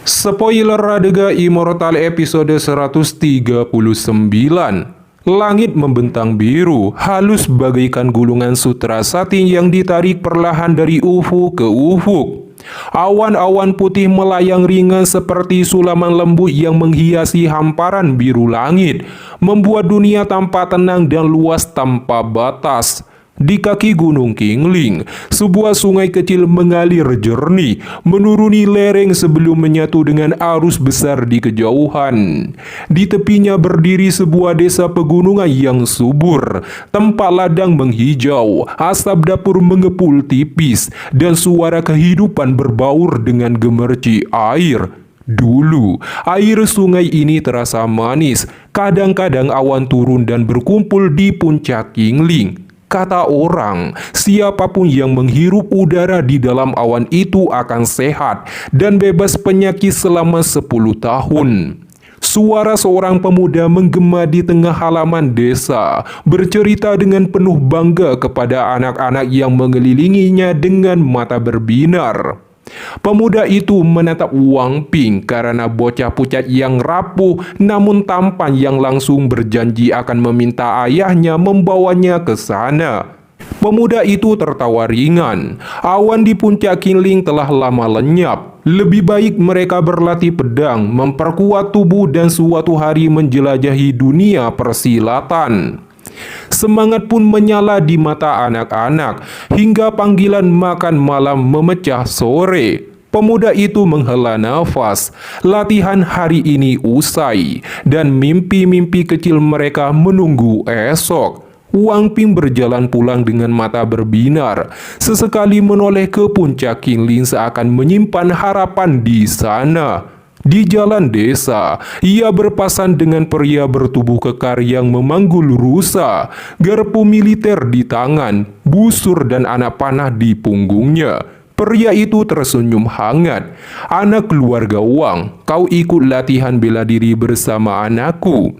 Spoiler Radega Immortal episode 139. Langit membentang biru, halus bagaikan gulungan sutra satin yang ditarik perlahan dari ufuk ke ufuk. Awan-awan putih melayang ringan seperti sulaman lembu yang menghiasi hamparan biru langit, membuat dunia tampak tenang dan luas tanpa batas. Di kaki Gunung Qingling, sebuah sungai kecil mengalir jernih, menuruni lereng sebelum menyatu dengan arus besar di kejauhan. Di tepinya berdiri sebuah desa pegunungan yang subur, tempat ladang menghijau, asap dapur mengepul tipis, dan suara kehidupan berbaur dengan gemerci air. Dulu, air sungai ini terasa manis, kadang-kadang awan turun dan berkumpul di puncak Qingling. Kata orang, siapapun yang menghirup udara di dalam awan itu akan sehat dan bebas penyakit selama 10 tahun. Suara seorang pemuda menggema di tengah halaman desa, bercerita dengan penuh bangga kepada anak-anak yang mengelilinginya dengan mata berbinar. Pemuda itu menatap Wang Ping karena bocah pucat yang rapuh namun tampan yang langsung berjanji akan meminta ayahnya membawanya ke sana. Pemuda itu tertawa ringan. Awan di puncak Qingling telah lama lenyap. Lebih baik mereka berlatih pedang, memperkuat tubuh dan suatu hari menjelajahi dunia persilatan. Semangat pun menyala di mata anak-anak, hingga panggilan makan malam memecah sore. Pemuda itu menghela nafas. Latihan hari ini usai, dan mimpi-mimpi kecil mereka menunggu esok. Wang Ping berjalan pulang dengan mata berbinar, sesekali menoleh ke puncak Qingling seakan menyimpan harapan di sana. Di jalan desa, ia berpasan dengan pria bertubuh kekar yang memanggul rusa, garpu militer di tangan, busur dan anak panah di punggungnya. Pria itu tersenyum hangat. "Anak keluarga Wang, kau ikut latihan bela diri bersama anakku."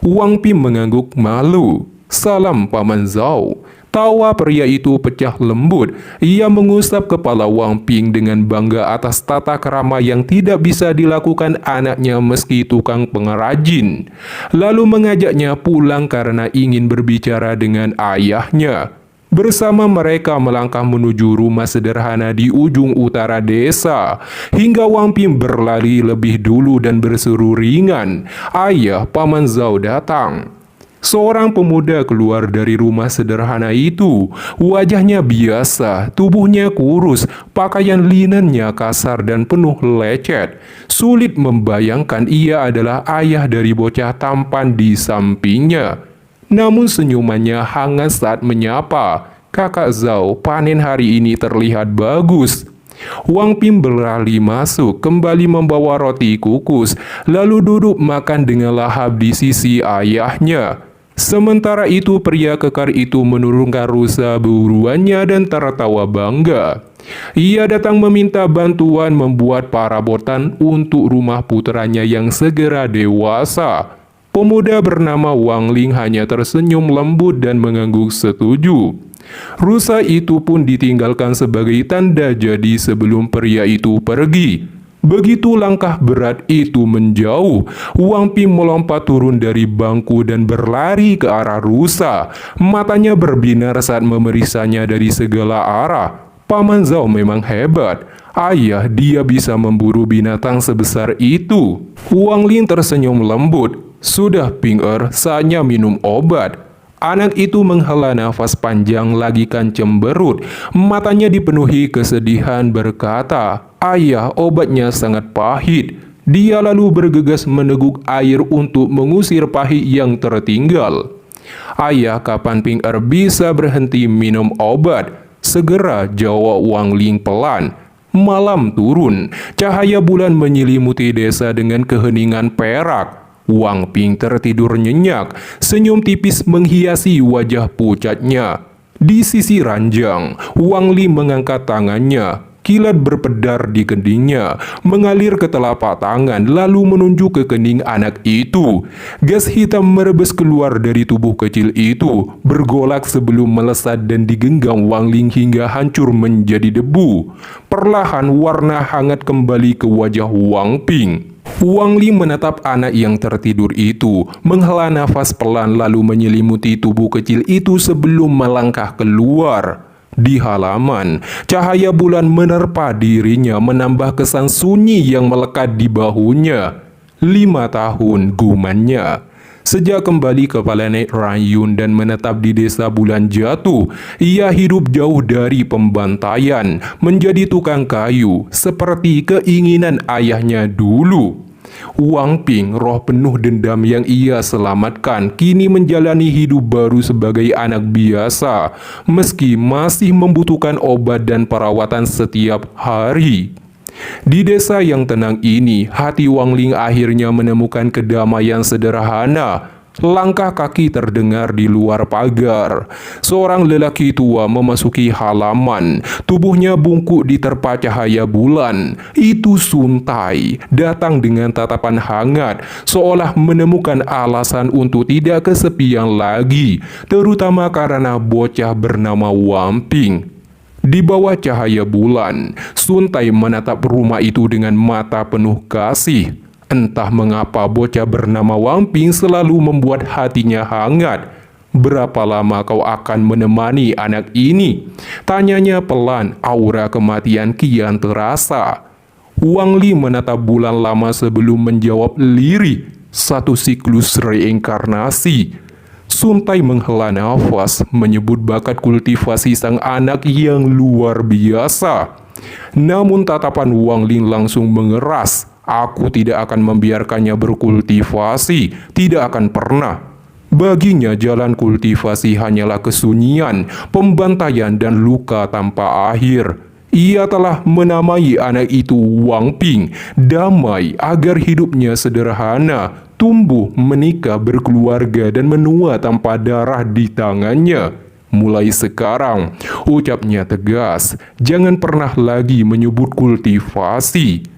Wang Ping mengangguk malu. "Salam Paman Zhao." Tawa pria itu pecah lembut. Ia mengusap kepala Wang Ping dengan bangga atas tata krama yang tidak bisa dilakukan anaknya meski tukang pengrajin. Lalu mengajaknya pulang karena ingin berbicara dengan ayahnya. Bersama mereka melangkah menuju rumah sederhana di ujung utara desa, hingga Wang Ping berlari lebih dulu dan berseru ringan, "Ayah, Paman Zhao datang." Seorang pemuda keluar dari rumah sederhana itu. Wajahnya biasa, tubuhnya kurus, pakaian linennya kasar dan penuh lecet. Sulit membayangkan ia adalah ayah dari bocah tampan di sampingnya. Namun senyumannya hangat saat menyapa. "Kakak Zhao, panen hari ini terlihat bagus." Wang Ping berlari masuk, kembali membawa roti kukus, lalu duduk makan dengan lahap di sisi ayahnya. Sementara itu pria kekar itu menurunkan rusa buruannya dan tertawa bangga. Ia datang meminta bantuan membuat perabotan untuk rumah putranya yang segera dewasa. Pemuda bernama Wang Ling hanya tersenyum lembut dan mengangguk setuju. Rusa itu pun ditinggalkan sebagai tanda jadi sebelum pria itu pergi. Begitu langkah berat itu menjauh, Wang Ping melompat turun dari bangku dan berlari ke arah rusa. Matanya berbinar saat memeriksanya dari segala arah. Paman Zhao memang hebat. Ayah, dia bisa memburu binatang sebesar itu. Wang Ling tersenyum lembut. "Sudah, Ping-er, saatnya minum obat." Anak itu menghela nafas panjang lagikan cemberut. Matanya dipenuhi kesedihan berkata, "Ayah, obatnya sangat pahit." Dia lalu bergegas meneguk air untuk mengusir pahit yang tertinggal. "Ayah, kapan Ping-er bisa berhenti minum obat?" segera jawab Wang Ling pelan. Malam turun, cahaya bulan menyelimuti desa dengan keheningan perak. Wang Ping tertidur nyenyak, senyum tipis menghiasi wajah pucatnya. Di sisi ranjang, Wang Li mengangkat tangannya. Kilat berpedar di keningnya, mengalir ke telapak tangan lalu menunjuk ke kening anak itu. Gas hitam merebes keluar dari tubuh kecil itu, bergolak sebelum melesat dan digenggam Wang Ling hingga hancur menjadi debu. Perlahan warna hangat kembali ke wajah Wang Ping. Wang Ling menatap anak yang tertidur itu, menghela nafas pelan lalu menyelimuti tubuh kecil itu sebelum melangkah keluar. Di halaman, cahaya bulan menerpa dirinya menambah kesan sunyi yang melekat di bahunya. 5 tahun gumannya. Sejak kembali ke planet Rayun dan menetap di desa Bulan Jatuh, ia hidup jauh dari pembantaian, menjadi tukang kayu, seperti keinginan ayahnya dulu. Wang Ping, roh penuh dendam yang ia selamatkan, kini menjalani hidup baru sebagai anak biasa, meski masih membutuhkan obat dan perawatan setiap hari. Di desa yang tenang ini, hati Wang Ling akhirnya menemukan kedamaian sederhana. Langkah kaki terdengar di luar pagar. Seorang lelaki tua memasuki halaman. Tubuhnya bungkuk diterpa cahaya bulan. Itu Sun Tai, datang dengan tatapan hangat, seolah menemukan alasan untuk tidak kesepian lagi, terutama karena bocah bernama Wang Ping. Di bawah cahaya bulan, Sun Tai menatap rumah itu dengan mata penuh kasih. Entah mengapa bocah bernama Wang Ping selalu membuat hatinya hangat. "Berapa lama kau akan menemani anak ini?" tanyanya pelan, aura kematian kian terasa. Wang Li menatap bulan lama sebelum menjawab lirih, "Satu siklus reinkarnasi." Sun Tai menghela nafas, menyebut bakat kultivasi sang anak yang luar biasa. Namun tatapan Wang Ling langsung mengeras. "Aku tidak akan membiarkannya berkultivasi, tidak akan pernah." Baginya jalan kultivasi hanyalah kesunyian, pembantaian dan luka tanpa akhir. Ia telah menamai anak itu Wang Ping, damai agar hidupnya sederhana, tumbuh, menikah, berkeluarga dan menua tanpa darah di tangannya. "Mulai sekarang," ucapnya tegas, "jangan pernah lagi menyebut kultivasi."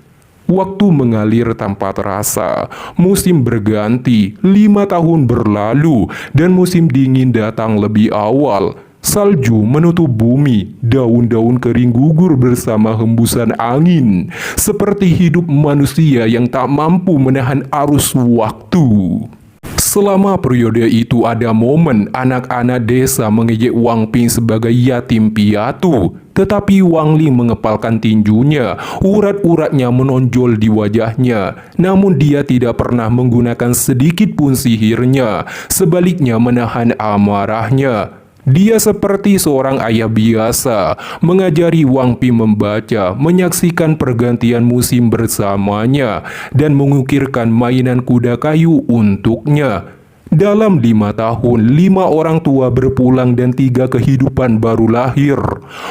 Waktu mengalir tanpa terasa, musim berganti, 5 tahun berlalu, dan musim dingin datang lebih awal. Salju menutup bumi, daun-daun kering gugur bersama hembusan angin, seperti hidup manusia yang tak mampu menahan arus waktu. Selama periode itu ada momen anak-anak desa mengejek Wang Ping sebagai yatim piatu. Tetapi Wang Ling mengepalkan tinjunya, urat-uratnya menonjol di wajahnya. Namun dia tidak pernah menggunakan sedikit pun sihirnya, sebaliknya menahan amarahnya. Dia seperti seorang ayah biasa, mengajari Wang Ping membaca, menyaksikan pergantian musim bersamanya, dan mengukirkan mainan kuda kayu untuknya. Dalam 5 tahun, 5 orang tua berpulang dan 3 kehidupan baru lahir.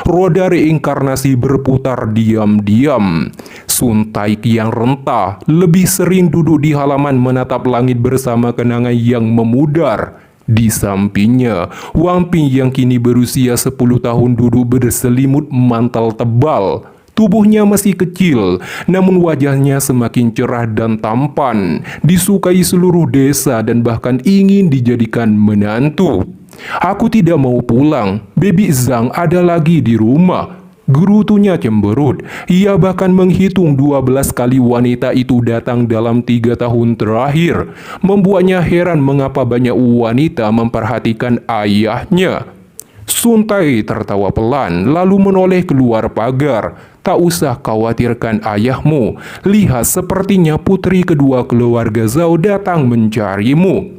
Roda reinkarnasi berputar diam-diam. Sun Tai yang rentah, lebih sering duduk di halaman menatap langit bersama kenangan yang memudar. Di sampingnya, Wang Ping yang kini berusia 10 tahun duduk berselimut mantel tebal. Tubuhnya masih kecil, namun wajahnya semakin cerah dan tampan, disukai seluruh desa dan bahkan ingin dijadikan menantu. "Aku tidak mau pulang, Baby Zhang ada lagi di rumah." Gerutunya cemberut. Ia bahkan menghitung 12 kali wanita itu datang dalam 3 tahun terakhir. Membuatnya heran mengapa banyak wanita memperhatikan ayahnya. Sun Tai tertawa pelan, lalu menoleh keluar pagar. "Tak usah khawatirkan ayahmu. Lihat, sepertinya putri kedua keluarga Zhao datang mencarimu."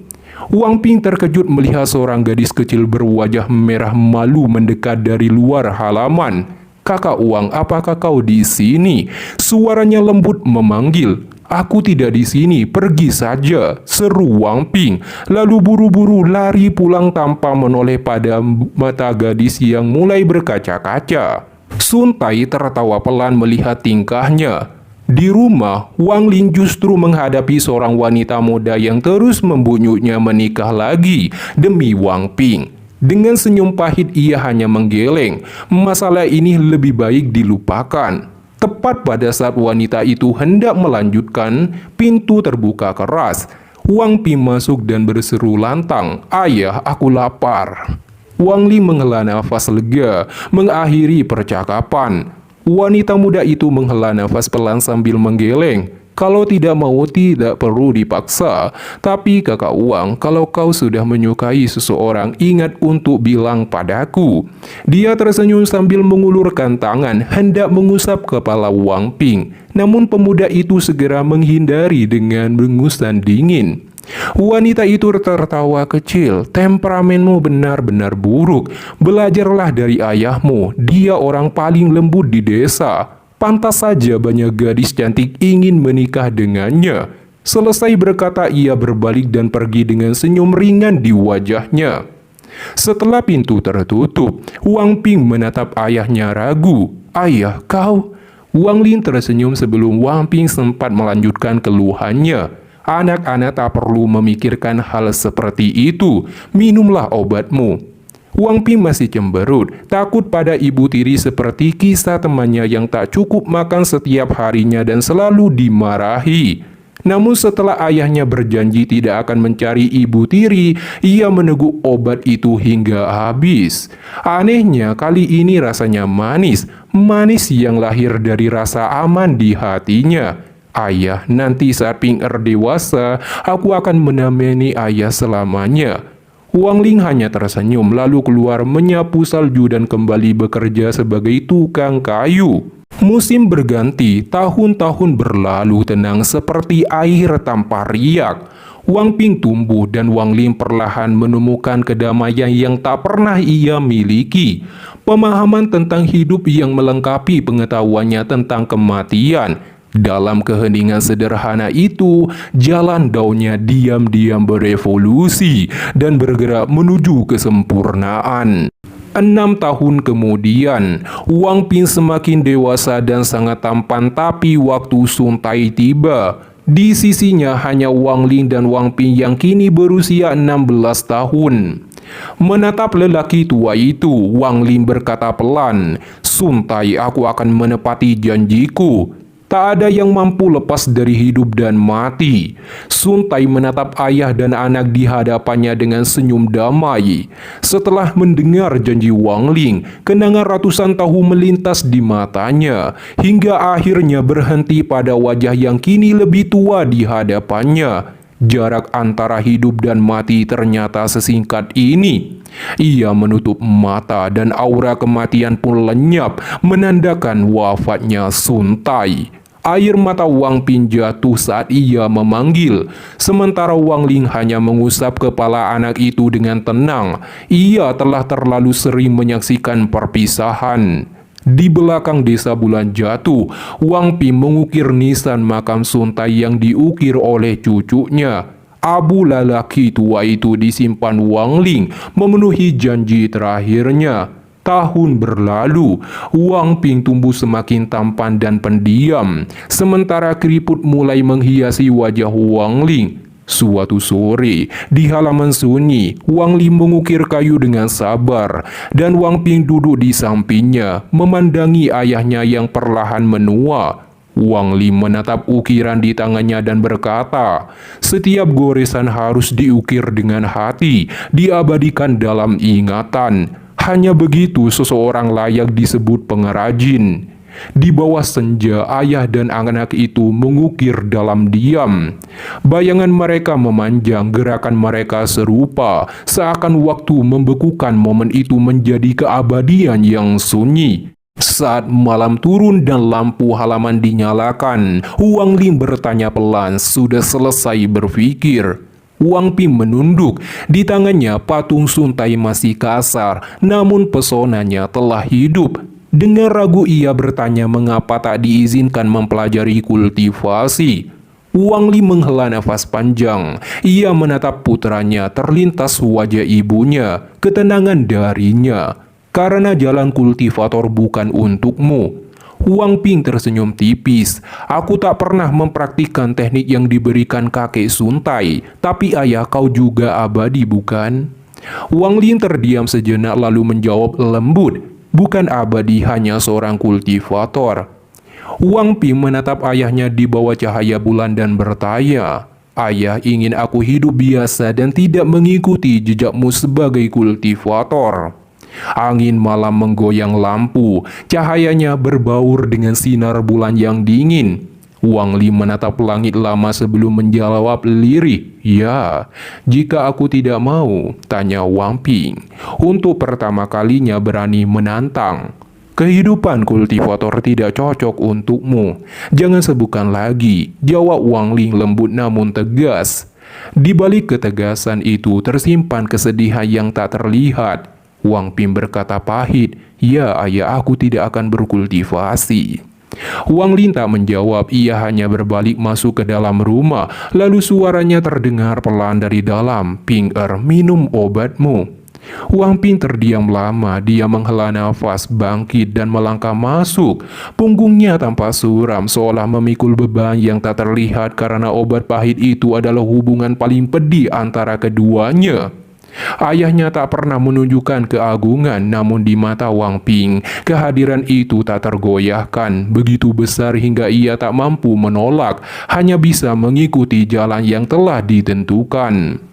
Wang Ping terkejut melihat seorang gadis kecil berwajah merah malu mendekat dari luar halaman. "Kakak Wang, apakah kau di sini?" Suaranya lembut memanggil. "Aku tidak di sini, pergi saja," seru Wang Ping, lalu buru-buru lari pulang tanpa menoleh pada mata gadis yang mulai berkaca-kaca. Sun Tai tertawa pelan melihat tingkahnya. Di rumah, Wang Ling justru menghadapi seorang wanita muda yang terus membunyutnya menikah lagi demi Wang Ping. Dengan senyum pahit ia hanya menggeleng. Masalah ini lebih baik dilupakan. Tepat pada saat wanita itu hendak melanjutkan, pintu terbuka keras. Wang Ping masuk dan berseru lantang, "Ayah, aku lapar." Wang Ling menghela nafas lega, mengakhiri percakapan. Wanita muda itu menghela nafas pelan sambil menggeleng. "Kalau tidak mau, tidak perlu dipaksa. Tapi kakak Wang, kalau kau sudah menyukai seseorang, ingat untuk bilang padaku." Dia tersenyum sambil mengulurkan tangan, hendak mengusap kepala Wang Ping. Namun pemuda itu segera menghindari dengan mengusan dingin. Wanita itu tertawa kecil, "Temperamenmu benar-benar buruk. Belajarlah dari ayahmu, dia orang paling lembut di desa. Pantas saja banyak gadis cantik ingin menikah dengannya." Selesai berkata ia berbalik dan pergi dengan senyum ringan di wajahnya. Setelah pintu tertutup, Wang Ping menatap ayahnya ragu. "Ayah, kau?" Wang Ling tersenyum sebelum Wang Ping sempat melanjutkan keluhannya. "Anak-anak tak perlu memikirkan hal seperti itu. Minumlah obatmu." Wang Ping masih cemberut, takut pada ibu tiri seperti kisah temannya yang tak cukup makan setiap harinya dan selalu dimarahi. Namun setelah ayahnya berjanji tidak akan mencari ibu tiri, ia meneguk obat itu hingga habis. Anehnya kali ini rasanya manis, manis yang lahir dari rasa aman di hatinya. "Ayah, nanti saat Ping dewasa, aku akan menemani ayah selamanya." Wang Ling hanya tersenyum lalu keluar menyapu salju dan kembali bekerja sebagai tukang kayu. Musim berganti, tahun-tahun berlalu tenang seperti air tanpa riak. Wang Ping tumbuh dan Wang Ling perlahan menemukan kedamaian yang tak pernah ia miliki. Pemahaman tentang hidup yang melengkapi pengetahuannya tentang kematian. Dalam keheningan sederhana itu, jalan daunnya diam-diam berevolusi dan bergerak menuju kesempurnaan. 6 tahun kemudian, Wang Ping semakin dewasa dan sangat tampan, tapi waktu suntai tiba. Di sisinya hanya Wang Ling dan Wang Ping yang kini berusia 16 tahun. Menatap lelaki tua itu, Wang Ling berkata pelan, "Suntai, aku akan menepati janjiku. Tak ada yang mampu lepas dari hidup dan mati." Suntai menatap ayah dan anak di hadapannya dengan senyum damai. Setelah mendengar janji Wang Ling, kenangan ratusan tahun melintas di matanya, hingga akhirnya berhenti pada wajah yang kini lebih tua di hadapannya. Jarak antara hidup dan mati ternyata sesingkat ini. Ia menutup mata dan aura kematian pun lenyap, menandakan wafatnya Suntai. Air mata Wang Ping jatuh saat ia memanggil, sementara Wang Ling hanya mengusap kepala anak itu dengan tenang. Ia telah terlalu sering menyaksikan perpisahan. Di belakang desa Bulan Jatuh, Wang Ping mengukir nisan makam Suntai yang diukir oleh cucunya. Abu lelaki tua itu disimpan Wang Ling memenuhi janji terakhirnya. Tahun berlalu, Wang Ping tumbuh semakin tampan dan pendiam, sementara keriput mulai menghiasi wajah Wang Ling. Suatu sore, di halaman sunyi, Wang Ling mengukir kayu dengan sabar, dan Wang Ping duduk di sampingnya, memandangi ayahnya yang perlahan menua. Wang Ling menatap ukiran di tangannya dan berkata, "Setiap goresan harus diukir dengan hati, diabadikan dalam ingatan. Hanya begitu seseorang layak disebut pengrajin." Di bawah senja, ayah dan anak itu mengukir dalam diam. Bayangan mereka memanjang, gerakan mereka serupa, seakan waktu membekukan momen itu menjadi keabadian yang sunyi. Saat malam turun dan lampu halaman dinyalakan, Wang Ling bertanya pelan, "Sudah selesai berpikir?" Wang Ping menunduk. Di tangannya patung Suntai masih kasar, namun pesonanya telah hidup. Dengan ragu ia bertanya mengapa tak diizinkan mempelajari kultivasi. Wang Ling menghela nafas panjang. Ia menatap putranya, terlintas wajah ibunya, ketenangan darinya. "Karena jalan kultivator bukan untukmu." Wang Ping tersenyum tipis. "Aku tak pernah mempraktikkan teknik yang diberikan kakek Suntai, tapi ayah, kau juga abadi bukan?" Wang Lin terdiam sejenak lalu menjawab lembut, "Bukan abadi, hanya seorang kultivator." Wang Ping menatap ayahnya di bawah cahaya bulan dan bertanya, "Ayah ingin aku hidup biasa dan tidak mengikuti jejakmu sebagai kultivator." Angin malam menggoyang lampu, cahayanya berbaur dengan sinar bulan yang dingin. Wang Li menatap langit lama sebelum menjawab lirih, "Ya, jika aku tidak mau," tanya Wang Ping, "untuk pertama kalinya berani menantang. Kehidupan kultivator tidak cocok untukmu. Jangan sebutkan lagi," jawab Wang Li lembut namun tegas. Di balik ketegasan itu tersimpan kesedihan yang tak terlihat. Wang Ping berkata pahit, "Ya ayah, aku tidak akan berkultivasi." Wang Lin tak menjawab, ia hanya berbalik masuk ke dalam rumah. Lalu suaranya terdengar pelan dari dalam, "Ping minum obatmu." Wang Ping terdiam lama, dia menghela nafas, bangkit dan melangkah masuk. Punggungnya tampak suram, seolah memikul beban yang tak terlihat karena obat pahit itu adalah hubungan paling pedih antara keduanya. Ayahnya tak pernah menunjukkan keagungan, namun di mata Wang Ping, kehadiran itu tak tergoyahkan, begitu besar hingga ia tak mampu menolak, hanya bisa mengikuti jalan yang telah ditentukan.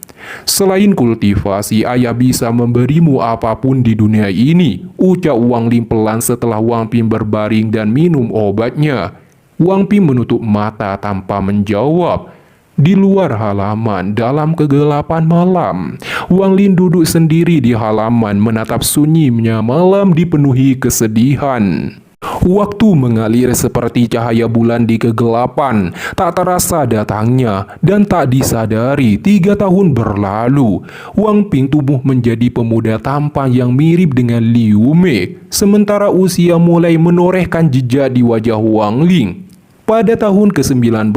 "Selain kultivasi, ayah bisa memberimu apapun di dunia ini," ucap Wang Lin pelan setelah Wang Ping berbaring dan minum obatnya. Wang Ping menutup mata tanpa menjawab. Di luar halaman, dalam kegelapan malam, Wang Lin duduk sendiri di halaman menatap sunyinya malam dipenuhi kesedihan. Waktu mengalir seperti cahaya bulan di kegelapan, tak terasa datangnya, dan tak disadari 3 tahun berlalu. Wang Ping tumbuh menjadi pemuda tampan yang mirip dengan Liu Mei, sementara usia mulai menorehkan jejak di wajah Wang Lin. Pada tahun ke-19,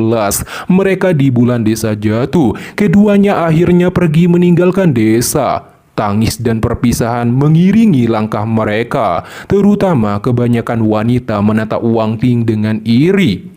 mereka di bulan desa jatuh. Keduanya akhirnya pergi meninggalkan desa. Tangis dan perpisahan mengiringi langkah mereka, terutama kebanyakan wanita menatap Wang Ping dengan iri.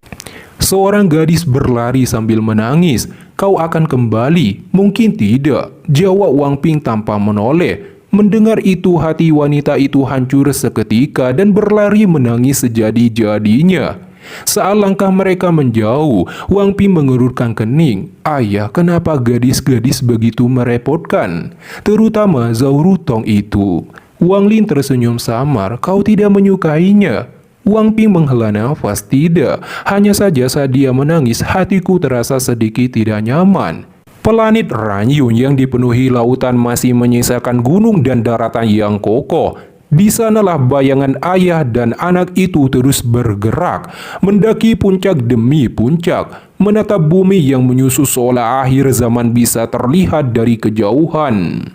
Seorang gadis berlari sambil menangis. "Kau akan kembali?" "Mungkin tidak," jawab Wang Ping tanpa menoleh. Mendengar itu, hati wanita itu hancur seketika dan berlari menangis sejadi-jadinya. Saat langkah mereka menjauh, Wang Ping mengerutkan kening. "Ayah, kenapa gadis-gadis begitu merepotkan? Terutama Zhao Rutong itu." Wang Lin tersenyum samar, "Kau tidak menyukainya?" Wang Ping menghela nafas, "Tidak, hanya saja saat dia menangis, hatiku terasa sedikit tidak nyaman." Planet Ranyun yang dipenuhi lautan masih menyisakan gunung dan daratan yang kokoh. Di sanalah bayangan ayah dan anak itu terus bergerak, mendaki puncak demi puncak, menatap bumi yang menyusut seolah akhir zaman bisa terlihat dari kejauhan.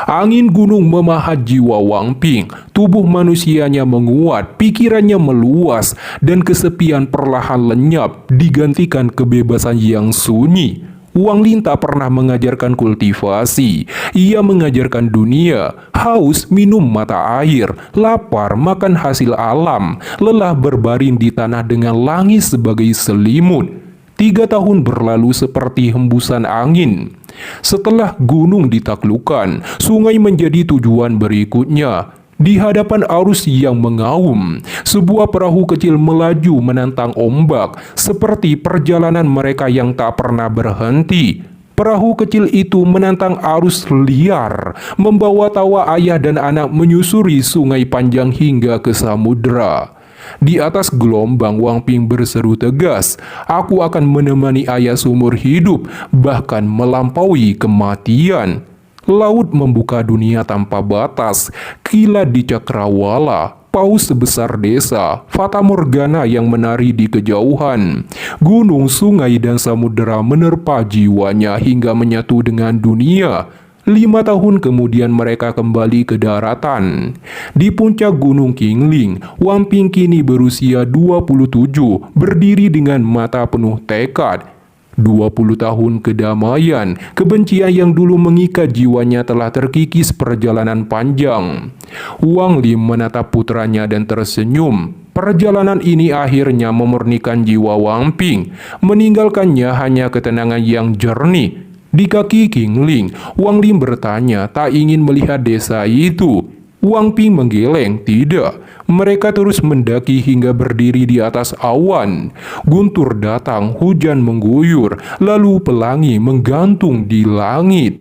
Angin gunung memahat jiwa Wang Ping, tubuh manusianya menguat, pikirannya meluas, dan kesepian perlahan lenyap, digantikan kebebasan yang sunyi. Wang Lin tak pernah mengajarkan kultivasi, ia mengajarkan dunia. Haus, minum mata air, lapar, makan hasil alam, lelah berbaring di tanah dengan langit sebagai selimut. 3 tahun berlalu seperti hembusan angin. Setelah gunung ditaklukkan, sungai menjadi tujuan berikutnya. Di hadapan arus yang mengaum, sebuah perahu kecil melaju menantang ombak, seperti perjalanan mereka yang tak pernah berhenti. Perahu kecil itu menantang arus liar, membawa tawa ayah dan anak menyusuri sungai panjang hingga ke samudera. Di atas gelombang, Wang Ping berseru tegas, "Aku akan menemani ayah seumur hidup, bahkan melampaui kematian." Laut membuka dunia tanpa batas, kilat di cakrawala, paus sebesar desa, fata morgana yang menari di kejauhan. Gunung, sungai, dan samudera menerpa jiwanya hingga menyatu dengan dunia. 5 tahun kemudian mereka kembali ke daratan. Di puncak Gunung Qingling, Wang Ping kini berusia 27, berdiri dengan mata penuh tekad. 20 tahun kedamaian, kebencian yang dulu mengikat jiwanya telah terkikis perjalanan panjang. Wang Li menatap putranya dan tersenyum. Perjalanan ini akhirnya memurnikan jiwa Wang Ping, meninggalkannya hanya ketenangan yang jernih. Di kaki King Ling, Wang Lim bertanya tak ingin melihat desa itu. Wang Ping menggeleng, tidak. Mereka terus mendaki hingga berdiri di atas awan. Guntur datang, hujan mengguyur, lalu pelangi menggantung di langit.